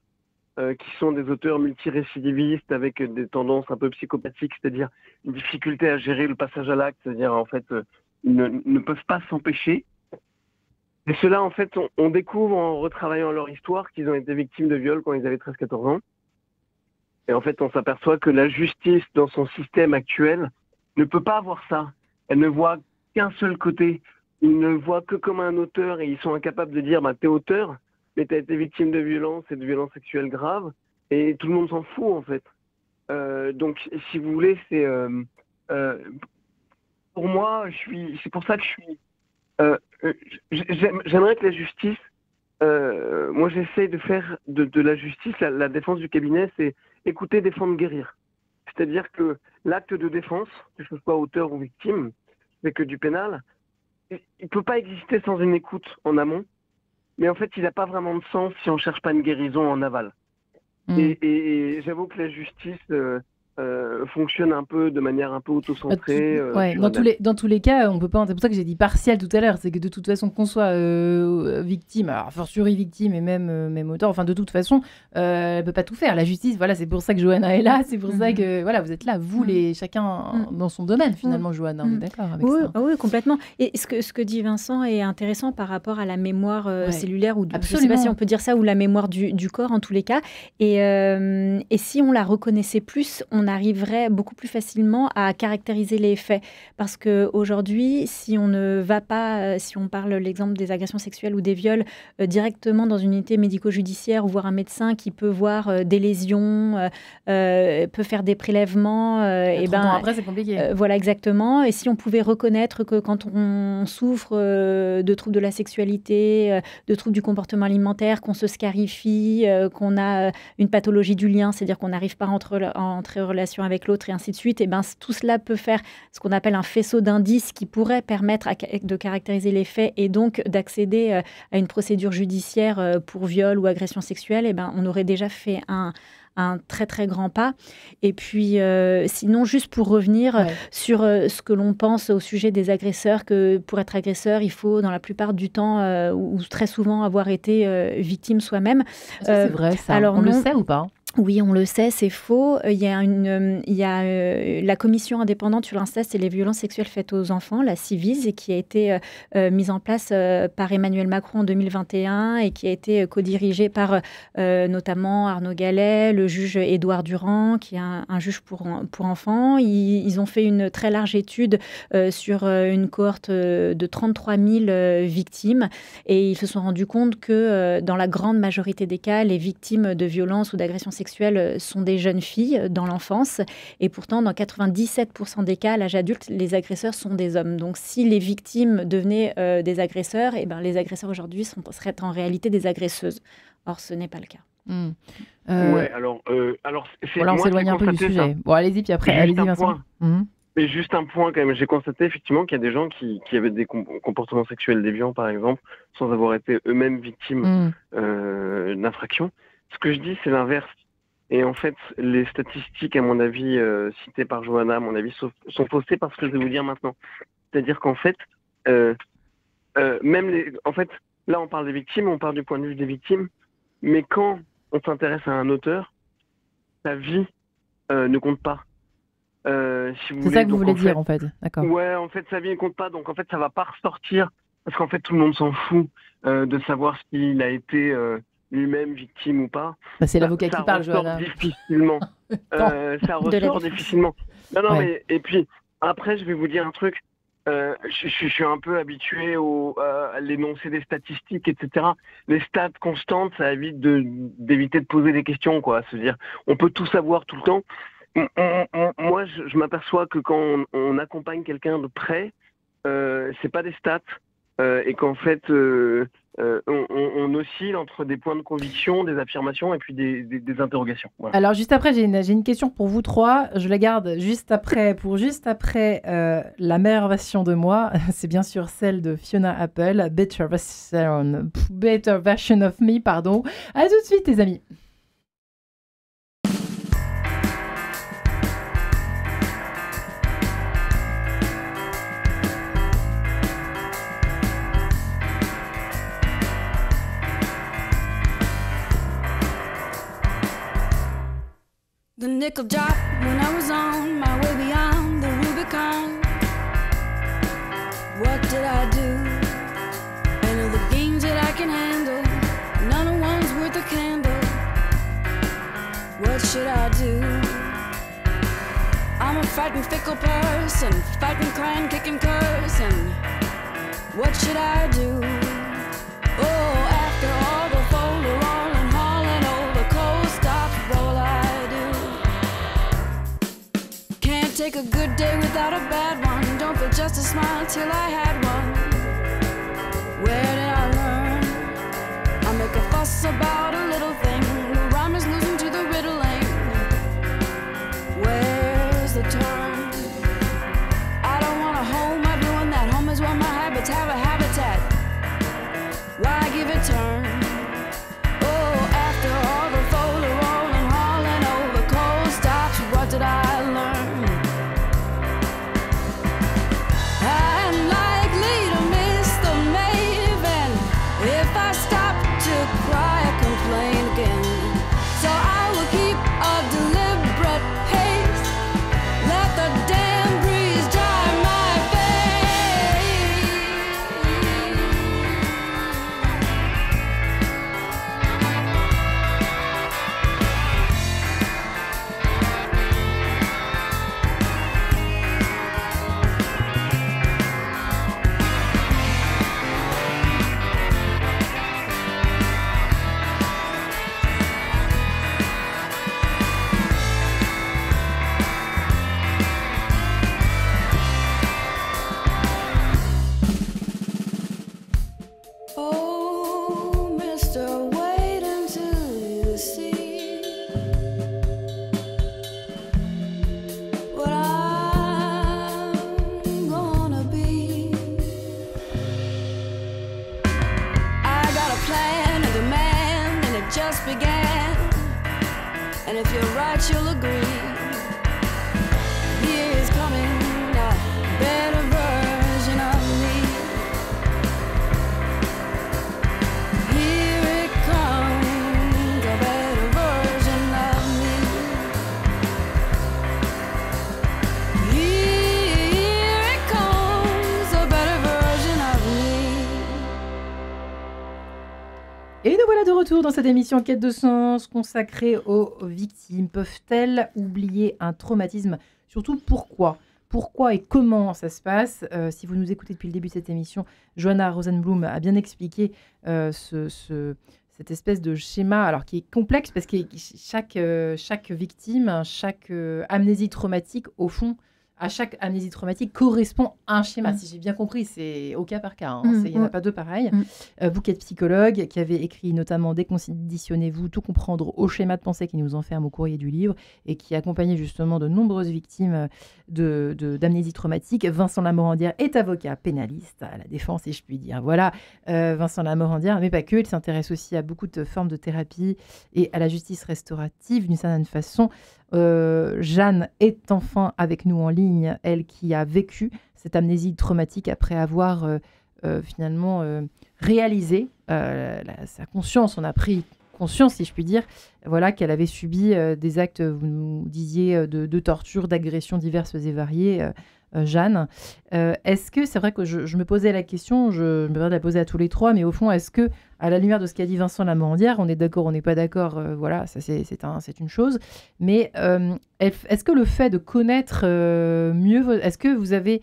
S1: qui sont des auteurs multirécidivistes avec des tendances un peu psychopathiques, c'est-à-dire une difficulté à gérer le passage à l'acte, c'est-à-dire en fait ils ne peuvent pas s'empêcher. Et ceux-là, en fait, on découvre en retravaillant leur histoire qu'ils ont été victimes de viol quand ils avaient 13-14 ans. Et en fait, on s'aperçoit que la justice, dans son système actuel, ne peut pas avoir ça. Elle ne voit qu'un seul côté. Ils ne voient que comme un auteur et ils sont incapables de dire t'es auteur, mais t'as été victime de violence et de violences sexuelles graves et tout le monde s'en fout en fait. Donc si vous voulez, c'est pour moi, c'est pour ça que j'aimerais que la justice, moi j'essaie de faire de la justice, la défense du cabinet, c'est écouter, défendre, guérir. C'est-à-dire que l'acte de défense, que ce soit auteur ou victime, mais que du pénal, il ne peut pas exister sans une écoute en amont, mais en fait, il n'a pas vraiment de sens si on ne cherche pas une guérison en aval. Et j'avoue que la justice fonctionne un peu de manière un peu auto-centrée.
S2: Dans tous les cas, on peut pas. C'est pour ça que j'ai dit partiel tout à l'heure, c'est que de toute façon, qu'on soit victime, alors fortiori victime et même auteur, enfin de toute façon, elle peut pas tout faire. La justice, voilà, c'est pour ça que Johanna est là, c'est pour ça que voilà, vous êtes là, vous chacun dans son domaine finalement, Johanna, on est d'accord avec ça.
S3: Oui, complètement. Et ce que dit Vincent est intéressant par rapport à la mémoire cellulaire ou je sais pas si on peut dire ça, ou la mémoire du corps en tous les cas. Et si on la reconnaissait plus, on arriverait beaucoup plus facilement à caractériser les faits. Parce qu'aujourd'hui, si on ne va pas, si on parle l'exemple des agressions sexuelles ou des viols, directement dans une unité médico-judiciaire ou voir un médecin qui peut voir des lésions, peut faire des prélèvements.
S2: Et après, c'est compliqué.
S3: Voilà, exactement. Et si on pouvait reconnaître que quand on souffre de troubles de la sexualité, de troubles du comportement alimentaire, qu'on se scarifie, qu'on a une pathologie du lien, c'est-à-dire qu'on n'arrive pas à entrer en relation avec l'autre et ainsi de suite, et tout cela peut faire ce qu'on appelle un faisceau d'indices qui pourrait permettre de caractériser les faits et donc d'accéder à une procédure judiciaire pour viol ou agression sexuelle. On aurait déjà fait un très très grand pas. Et puis sinon, juste pour revenir sur ce que l'on pense au sujet des agresseurs, que pour être agresseur, il faut dans la plupart du temps ou très souvent avoir été victime soi-même.
S2: C'est vrai ça. Alors, on le sait ou pas ?
S3: Oui, on le sait, c'est faux. Il y a la commission indépendante sur l'inceste et les violences sexuelles faites aux enfants, la Ciivise, et qui a été mise en place par Emmanuel Macron en 2021 et qui a été co-dirigée par notamment Arnaud Gallet, le juge Édouard Durand, qui est un juge pour enfants. Ils ont fait une très large étude sur une cohorte de 33 000 victimes et ils se sont rendus compte que dans la grande majorité des cas, les victimes de violences ou d'agressions sexuelles sont des jeunes filles dans l'enfance et pourtant dans 97% des cas à l'âge adulte, les agresseurs sont des hommes. Donc si les victimes devenaient des agresseurs, les agresseurs aujourd'hui seraient en réalité des agresseuses. Or ce n'est pas le cas.
S1: Ouais, alors
S2: on s'éloigne un peu du sujet. Bon, allez-y, puis après, allez-y Vincent.
S1: Mais juste un point quand même, j'ai constaté effectivement qu'il y a des gens qui avaient des comportements sexuels déviants par exemple, sans avoir été eux-mêmes victimes d'infractions. Ce que je dis, c'est l'inverse. Et en fait, les statistiques, à mon avis, citées par Johanna, à mon avis, sont faussées par ce que je vais vous dire maintenant. C'est-à-dire qu'en fait, en fait, là, on parle des victimes, on parle du point de vue des victimes, mais quand on s'intéresse à un auteur, sa vie ne compte pas.
S2: C'est ça que vous voulez dire, en fait. D'accord.
S1: Ouais, en fait, sa vie ne compte pas, donc en fait, ça va pas ressortir, parce qu'en fait, tout le monde s'en fout de savoir s'il a été lui-même victime ou pas.
S2: C'est l'avocat qui parle, Johanna.
S1: Difficilement. Ça ressort difficilement. Non, mais et puis après, je vais vous dire un truc. Je suis un peu habitué à l'énoncé des statistiques, etc. Les stats constantes, ça évite d'éviter de poser des questions, quoi. C'est-à-dire, on peut tout savoir tout le temps. Moi, je m'aperçois que quand on accompagne quelqu'un de près, c'est pas des stats, et qu'en fait, on oscille entre des points de conviction, des affirmations et puis des interrogations. Voilà.
S2: Alors juste après, j'ai une question pour vous trois. Je la garde juste après la meilleure version de moi. C'est bien sûr celle de Fiona Apple, Better Version of Me, pardon. À tout de suite, les amis.
S5: nickel drop when I was on my way beyond the Rubicon. What did I do? And of the games that I can handle, none of one's worth a candle. What should I do? I'm a frightened, fickle person, fighting, crying, kicking, cursing. What should I do? Oh, after all the folder rolling, hauling over coal stops, what will I do? Can't take a good day without a bad one. Don't feel just a smile till I had one. Where did I learn? I make a fuss about a little thing. The rhyme is losing to the riddling. Where's the turn? I don't wanna home everyone that home is where my habits have a habitat. Why give it turn? Oh, after all the folder rolling, hauling over coal stops, what did I learn? I'm likely to miss the maven if I stop to cry or complain again. So I will keep a deliberate pace. Let the damn breeze dry my face. Oh, mister, wait until you see what I'm gonna be. I got a plan, a demand, and it just began. And if you're right, you'll agree. Here's coming a better version of me. Here it comes, a better version of me. Here it comes, a better version of me.
S2: Et nous voilà de retour dans cette émission Quête de sens consacrée aux victimes. Peuvent-elles oublier un traumatisme? Surtout pourquoi? Pourquoi et comment ça se passe? Si vous nous écoutez depuis le début de cette émission, Johanna Rosenblum a bien expliqué cette espèce de schéma, alors qui est complexe parce que chaque victime, chaque amnésie traumatique, au fond, à chaque amnésie traumatique correspond un schéma. Si j'ai bien compris, c'est au cas par cas. Il n'y en a pas deux pareils. Vous qui êtes psychologue, qui avez écrit notamment Déconditionnez-vous, tout comprendre au schéma de pensée qui nous enferme au courrier du livre et qui accompagnait justement de nombreuses victimes d'amnésie traumatique. Vincent Lamorandière est avocat pénaliste à la défense, si je puis dire. Voilà, Vincent Lamorandière, mais pas que. Il s'intéresse aussi à beaucoup de formes de thérapie et à la justice restaurative d'une certaine façon. Jeanne est enfin avec nous en ligne, elle qui a vécu cette amnésie traumatique après avoir finalement réalisé sa conscience. On a pris conscience, si je puis dire, voilà, qu'elle avait subi des actes, vous nous disiez, de torture, d'agressions diverses et variées. Jeanne, est-ce que, c'est vrai que je me posais la question, je me permets de la poser à tous les trois, mais au fond, est-ce que, à la lumière de ce qu'a dit Vincent Lamorandière, on est d'accord, on n'est pas d'accord, voilà, ça c'est une chose, mais est-ce que le fait de connaître mieux, est-ce que vous avez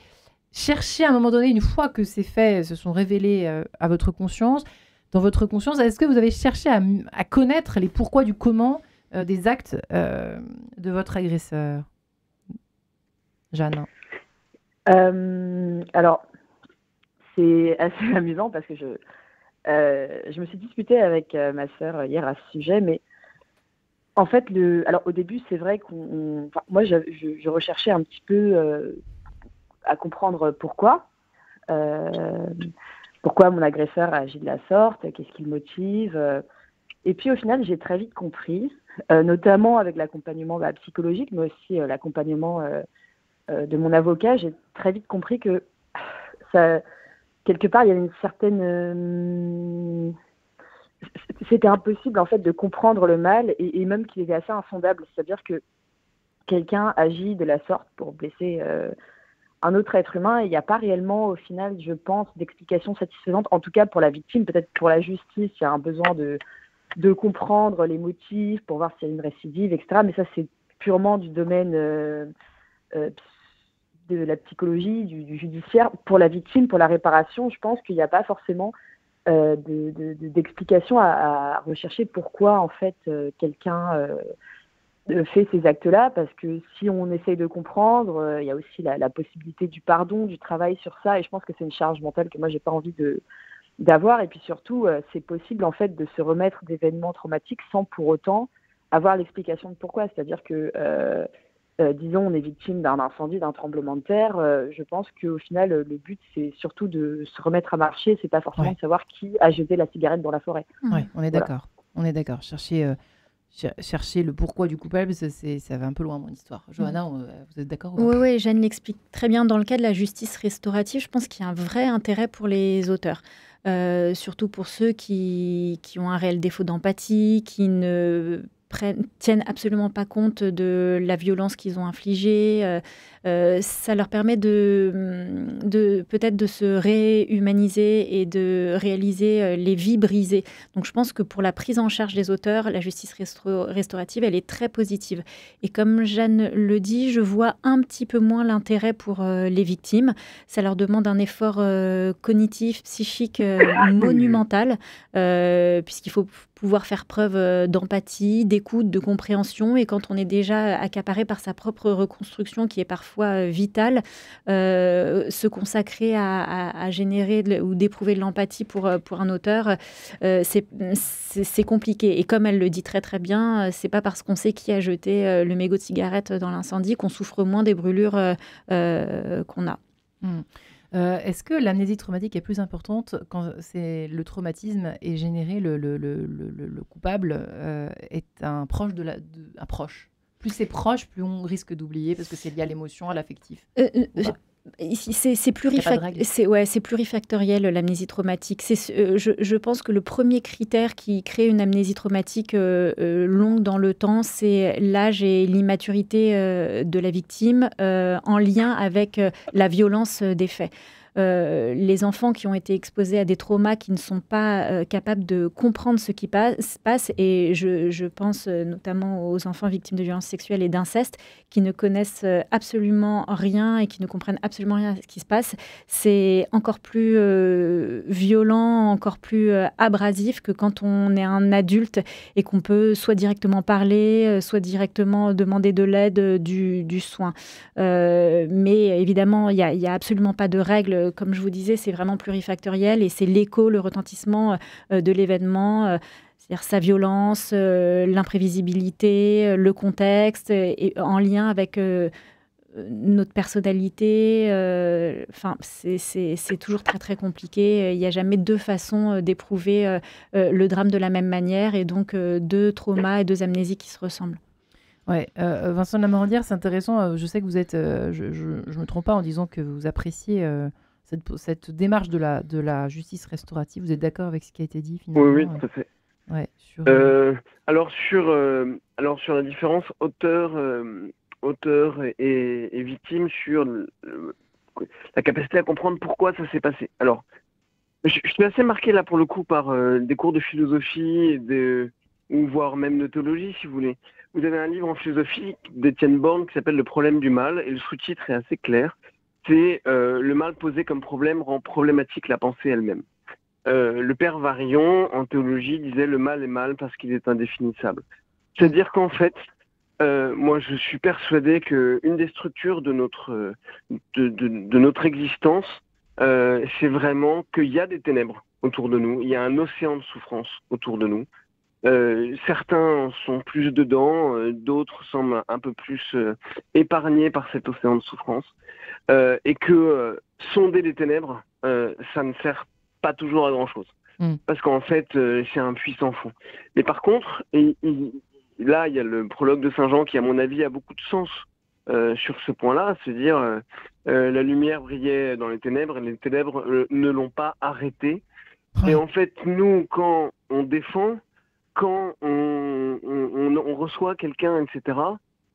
S2: cherché à un moment donné, une fois que ces faits se sont révélés à votre conscience, dans votre conscience, est-ce que vous avez cherché à connaître les pourquoi du comment des actes de votre agresseur? Jeanne.
S4: Alors, c'est assez amusant parce que je me suis disputée avec ma sœur hier à ce sujet, mais en fait, alors au début, c'est vrai moi, je recherchais un petit peu à comprendre pourquoi mon agresseur a agi de la sorte, qu'est-ce qui le motive. Et puis au final, j'ai très vite compris, notamment avec l'accompagnement psychologique, mais aussi l'accompagnement de mon avocat, j'ai très vite compris que ça, quelque part, il y avait une certaine... c'était impossible, en fait, de comprendre le mal et même qu'il était assez insondable. C'est-à-dire que quelqu'un agit de la sorte pour blesser un autre être humain, et il n'y a pas réellement, au final, je pense, d'explication satisfaisante. En tout cas, pour la victime, peut-être pour la justice, il y a un besoin de comprendre les motifs pour voir s'il y a une récidive, etc. Mais ça, c'est purement du domaine de la psychologie, du judiciaire. Pour la victime, pour la réparation, je pense qu'il n'y a pas forcément d'explication à rechercher pourquoi, en fait, quelqu'un fait ces actes-là, parce que si on essaye de comprendre, il y a aussi la possibilité du pardon, du travail sur ça, et je pense que c'est une charge mentale que moi j'ai pas envie d'avoir. Et puis surtout, c'est possible en fait de se remettre d'événements traumatiques sans pour autant avoir l'explication de pourquoi. C'est-à-dire que, disons, on est victime d'un incendie, d'un tremblement de terre, je pense qu'au final, le but c'est surtout de se remettre à marcher, c'est pas forcément de savoir qui a jeté la cigarette dans la forêt.
S2: Oui, on est d'accord. On est d'accord. Chercher le pourquoi du coupable, ça va un peu loin, mon histoire. Johanna, vous êtes d'accord ou pas ?
S3: Oui, Jeanne l'explique très bien. Dans le cas de la justice restaurative, je pense qu'il y a un vrai intérêt pour les auteurs. Surtout pour ceux qui ont un réel défaut d'empathie, qui ne tiennent absolument pas compte de la violence qu'ils ont infligée. Ça leur permet peut-être de se réhumaniser et de réaliser les vies brisées. Donc je pense que pour la prise en charge des auteurs, la justice restaurative, elle est très positive. Et comme Jeanne le dit, je vois un petit peu moins l'intérêt pour les victimes. Ça leur demande un effort cognitif, psychique monumental, puisqu'il faut pouvoir faire preuve d'empathie, d'écoute, de compréhension. Et quand on est déjà accaparé par sa propre reconstruction, qui est parfois vitale, se consacrer à générer ou d'éprouver de l'empathie pour un auteur, c'est compliqué. Et comme elle le dit très très bien, c'est pas parce qu'on sait qui a jeté le mégot de cigarette dans l'incendie qu'on souffre moins des brûlures qu'on a.
S2: Est-ce que l'amnésie traumatique est plus importante quand le traumatisme est généré, le coupable est un proche un proche. Plus c'est proche, plus on risque d'oublier parce que c'est lié à l'émotion, à l'affectif.
S3: C'est plurifactoriel, l'amnésie traumatique. Je pense que le premier critère qui crée une amnésie traumatique longue dans le temps, c'est l'âge et l'immaturité de la victime en lien avec la violence des faits. Les enfants qui ont été exposés à des traumas qui ne sont pas capables de comprendre ce qui passe, et je pense notamment aux enfants victimes de violences sexuelles et d'inceste, qui ne connaissent absolument rien et qui ne comprennent absolument rien à ce qui se passe, c'est encore plus violent, encore plus abrasif que quand on est un adulte et qu'on peut soit directement parler, soit directement demander de l'aide, du soin. Mais évidemment, il y a absolument pas de règles. Comme je vous disais, c'est vraiment plurifactoriel et c'est l'écho, le retentissement de l'événement, c'est-à-dire sa violence, l'imprévisibilité, le contexte, et en lien avec notre personnalité. C'est toujours très très compliqué. Il n'y a jamais deux façons d'éprouver le drame de la même manière, et donc deux traumas et deux amnésies qui se ressemblent.
S2: Ouais, Vincent de la Morandière, c'est intéressant. Je sais que vous êtes, je me trompe pas en disant que vous appréciez cette démarche de la justice restaurative. Vous êtes d'accord avec ce qui a été dit finalement ?
S1: Oui, tout à fait.
S2: Ouais,
S1: alors sur la différence auteur et victime, sur la capacité à comprendre pourquoi ça s'est passé. Alors, je suis assez marqué là pour le coup par des cours de philosophie ou voire même de théologie, si vous voulez. Vous avez un livre en philosophie d'Étienne Borne qui s'appelle Le problème du mal, et le sous-titre est assez clair. C'est le mal posé comme problème rend problématique la pensée elle-même. Le père Varillon, en théologie, disait le mal est mal parce qu'il est indéfinissable. C'est-à-dire qu'en fait, moi je suis persuadé qu'une des structures de notre existence, c'est vraiment qu'il y a des ténèbres autour de nous, il y a un océan de souffrance autour de nous. Certains sont plus dedans, d'autres semblent un peu plus épargnés par cet océan de souffrance, et que sonder les ténèbres, ça ne sert pas toujours à grand-chose. Parce qu'en fait, c'est un puits sans fond. Mais par contre, là, il y a le prologue de Saint Jean qui, à mon avis, a beaucoup de sens sur ce point-là, c'est-à-dire la lumière brillait dans les ténèbres, et les ténèbres ne l'ont pas arrêté. Et en fait, nous, quand on défend, quand on reçoit quelqu'un, etc.,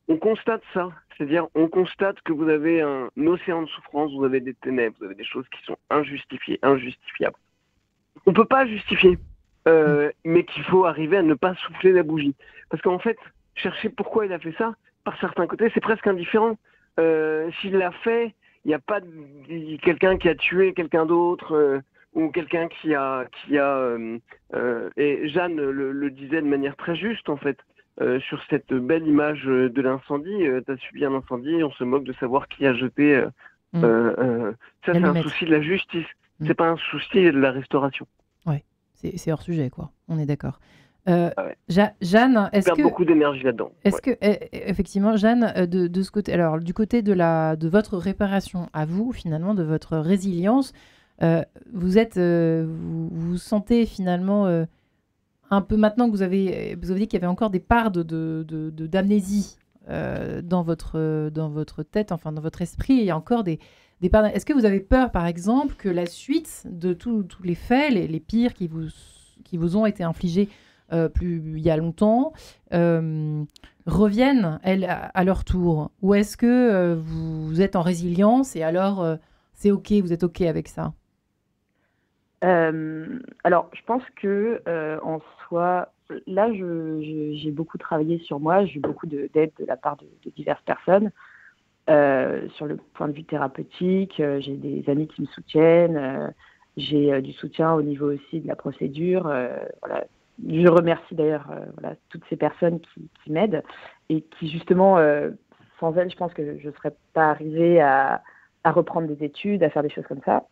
S1: on constate ça. C'est-à-dire, on constate que vous avez un océan de souffrance, vous avez des ténèbres, vous avez des choses qui sont injustifiées, injustifiables. On ne peut pas justifier, mais qu'il faut arriver à ne pas souffler la bougie. Parce qu'en fait, chercher pourquoi il a fait ça, par certains côtés, c'est presque indifférent. S'il l'a fait, il n'y a pas quelqu'un qui a tué quelqu'un d'autre ou quelqu'un qui a et Jeanne le disait de manière très juste, en fait. Sur cette belle image de l'incendie, tu as subi un incendie, on se moque de savoir qui a jeté. Ça, c'est un souci de la justice. C'est pas un souci de la restauration.
S2: Ouais, c'est hors sujet, quoi. On est d'accord.
S1: Ouais.
S2: Jeanne, est-ce que
S1: beaucoup d'énergie là-dedans.
S2: Est-ce que effectivement, Jeanne, de ce côté, alors du côté de votre réparation à vous, finalement, de votre résilience, vous vous sentez finalement un peu maintenant que vous avez dit qu'il y avait encore des parts d'amnésie dans votre tête, enfin dans votre esprit, il y a encore des parts. Est-ce que vous avez peur, par exemple, que la suite de tous les faits, les pires qui vous ont été infligés il y a longtemps, reviennent, elles, à leur tour? Ou est-ce que vous êtes en résilience et alors c'est OK, vous êtes OK avec ça?
S4: Alors, je pense que en soi, là, j'ai beaucoup travaillé sur moi, j'ai eu beaucoup d'aide de la part de diverses personnes. Sur le point de vue thérapeutique, j'ai des amis qui me soutiennent, j'ai du soutien au niveau aussi de la procédure. Voilà. Je remercie d'ailleurs toutes ces personnes qui m'aident et qui, justement, sans elles, je pense que je ne serais pas arrivée à reprendre des études, à faire des choses comme ça.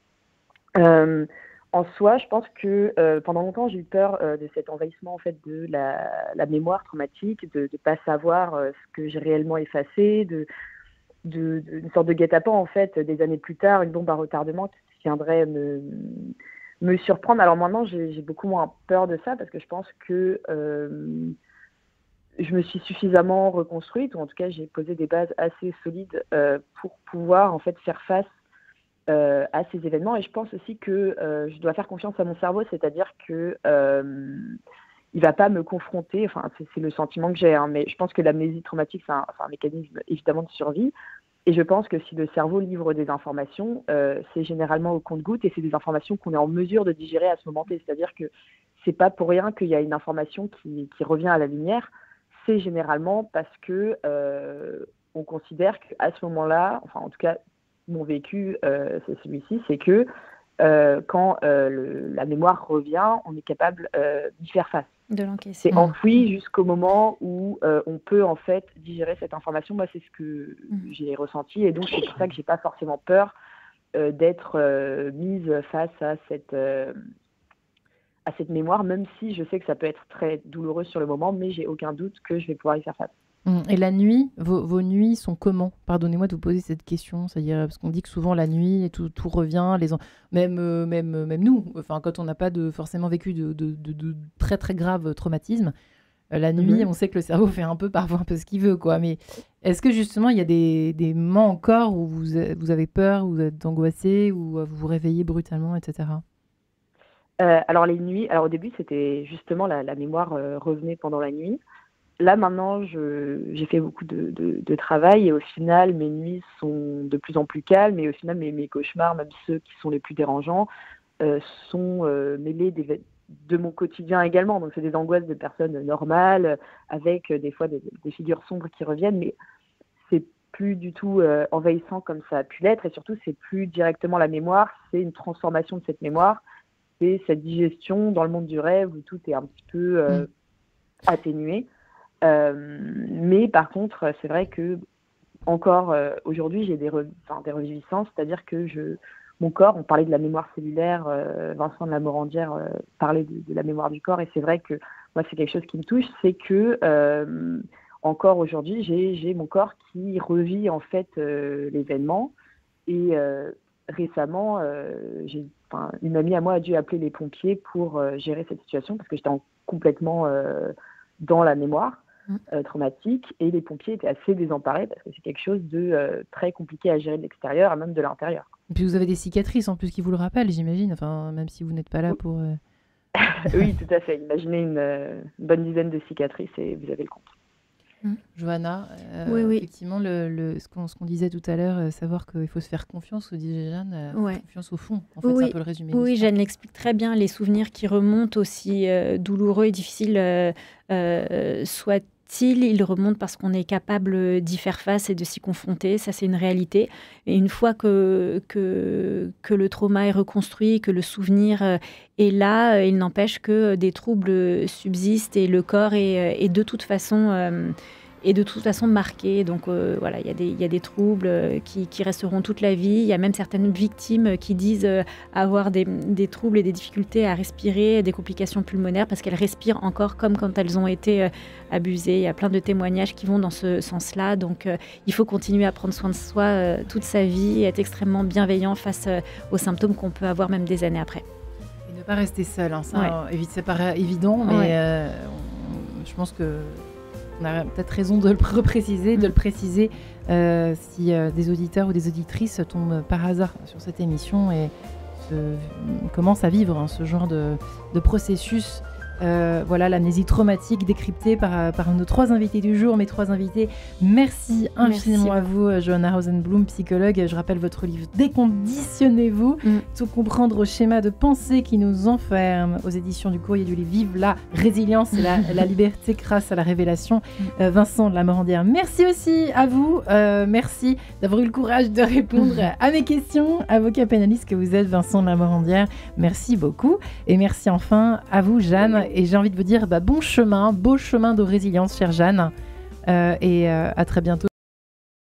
S4: En soi, je pense que pendant longtemps, j'ai eu peur de cet envahissement en fait, de la mémoire traumatique, de ne pas savoir ce que j'ai réellement effacé, une sorte de guet-apens en fait, des années plus tard, une bombe à retardement qui viendrait me surprendre. Alors maintenant, j'ai beaucoup moins peur de ça parce que je pense que je me suis suffisamment reconstruite, ou en tout cas, j'ai posé des bases assez solides pour pouvoir en fait faire face à ces événements. Et je pense aussi que je dois faire confiance à mon cerveau, c'est-à-dire que il va pas me confronter, enfin c'est le sentiment que j'ai, hein, mais je pense que l'amnésie traumatique, c'est un mécanisme évidemment de survie. Et je pense que si le cerveau livre des informations, c'est généralement au compte-gouttes et c'est des informations qu'on est en mesure de digérer à ce moment-là. C'est-à-dire que c'est pas pour rien qu'il y a une information qui revient à la lumière. C'est généralement parce que on considère qu'à ce moment-là, enfin en tout cas mon vécu, c'est celui-ci, c'est que quand la mémoire revient, on est capable d'y faire face.
S3: De l'encaisser.
S4: C'est enfoui jusqu'au moment où on peut en fait digérer cette information. Moi, c'est ce que j'ai ressenti et donc c'est pour ça que j'ai pas forcément peur d'être mise face à cette mémoire, même si je sais que ça peut être très douloureux sur le moment, mais j'ai aucun doute que je vais pouvoir y faire face.
S2: Et la nuit, vos nuits sont comment? Pardonnez-moi de vous poser cette question, c'est-à-dire parce qu'on dit que souvent la nuit, tout revient, même nous, enfin quand on n'a pas forcément vécu de très très graves traumatismes, la nuit, on sait que le cerveau fait parfois un peu ce qu'il veut, quoi. Mais est-ce que justement il y a des moments encore où vous avez peur, où vous êtes angoissé, où vous vous réveillez brutalement, etc.
S4: Alors les nuits, au début c'était justement la mémoire revenait pendant la nuit. Là, maintenant, j'ai fait beaucoup de travail et au final, mes nuits sont de plus en plus calmes et au final, mes cauchemars, même ceux qui sont les plus dérangeants, sont mêlés de mon quotidien également. Donc, c'est des angoisses de personnes normales avec des fois des figures sombres qui reviennent, mais c'est plus du tout envahissant comme ça a pu l'être et surtout, c'est plus directement la mémoire, c'est une transformation de cette mémoire, c'est cette digestion dans le monde du rêve où tout est un petit peu atténué. Mais par contre, c'est vrai que encore aujourd'hui, j'ai des reviviscences, c'est-à-dire que mon corps, on parlait de la mémoire cellulaire, Vincent de la Morandière parlait de la mémoire du corps, et c'est vrai que moi, c'est quelque chose qui me touche, c'est que encore aujourd'hui, j'ai mon corps qui revit en fait l'événement, et récemment, une amie à moi a dû appeler les pompiers pour gérer cette situation, parce que j'étais complètement dans la mémoire traumatique, et les pompiers étaient assez désemparés parce que c'est quelque chose de très compliqué à gérer de l'extérieur et même de l'intérieur.
S2: Et puis vous avez des cicatrices en plus qui vous le rappellent, j'imagine, enfin, même si vous n'êtes pas là pour...
S4: Oui, tout à fait. Imaginez une bonne dizaine de cicatrices et vous avez le compte.
S2: Johanna,
S3: oui.
S2: effectivement, ce qu'on disait tout à l'heure, savoir qu'il faut se faire confiance, au disait Jeanne, confiance au fond. En fait, c'est un peu le résumé.
S3: Oui, Jeanne l'explique très bien. Les souvenirs qui remontent, aussi douloureux et difficiles soient-ils, ils remontent parce qu'on est capable d'y faire face et de s'y confronter. Ça, c'est une réalité. Et une fois que le trauma est reconstruit, que le souvenir est là, il n'empêche que des troubles subsistent et le corps est de toute façon marqué. Donc voilà, il y a des troubles qui resteront toute la vie. Il y a même certaines victimes qui disent avoir des troubles et des difficultés à respirer, des complications pulmonaires parce qu'elles respirent encore comme quand elles ont été abusées. Il y a plein de témoignages qui vont dans ce sens-là. Donc il faut continuer à prendre soin de soi toute sa vie et être extrêmement bienveillant face aux symptômes qu'on peut avoir même des années après.
S2: Et ne pas rester seul, hein. Ça, c'est pas évident, mais je pense que on a peut-être raison de le repréciser, de le préciser si des auditeurs ou des auditrices tombent par hasard sur cette émission et commencent à vivre ce genre de processus. Voilà, l'amnésie traumatique décryptée par nos 3 invités du jour, mes 3 invités. Merci infiniment à vous, Johanna Rosenblum, psychologue. Je rappelle votre livre Déconditionnez-vous, tout comprendre au schéma de pensée qui nous enferme, aux éditions du Courrier du Livre. Vive la résilience et la liberté grâce à la révélation. Vincent de la Morandière, merci aussi à vous. Merci d'avoir eu le courage de répondre à mes questions. Avocat pénaliste que vous êtes, Vincent de la Morandière, merci beaucoup. Et merci enfin à vous, Jeanne. Et j'ai envie de vous dire beau chemin de résilience, chère Jeanne. Et à très bientôt.